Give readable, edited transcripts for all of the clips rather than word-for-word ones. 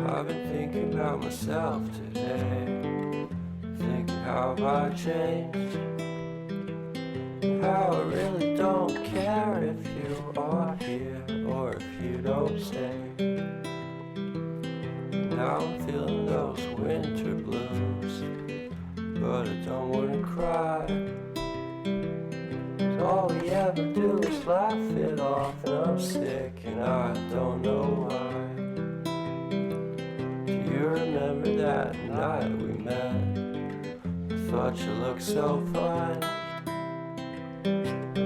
I've been thinking about myself today, thinking how have I changed, how I really don't care if you are here or if you don't stay. Now I'm feeling those winter blues, but I don't wanna cry. All we ever do is laugh it off, and I'm sick and I don't know why. Do you remember that night we met? I thought you looked so fine.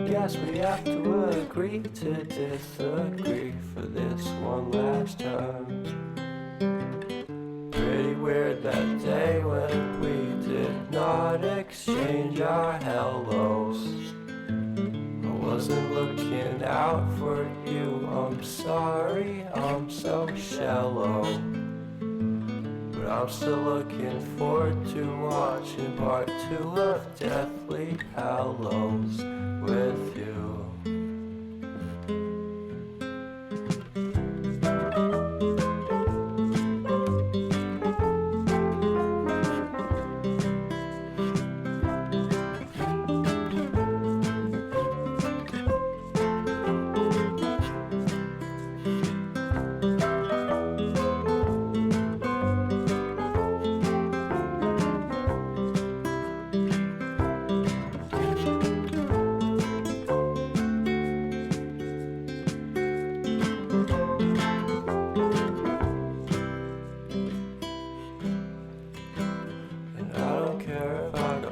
Guess we have to agree to disagree for this one last time. Pretty weird that day when we did not exchange our hellos. I wasn't looking out for you, I'm sorry, I'm so shallow. But I'm still looking forward to watching part 2 of Deathly Hallows with you.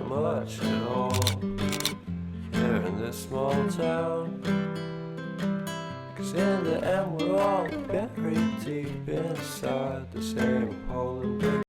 Much at all here in this small town, 'cause in the end we're all buried deep inside the same hole and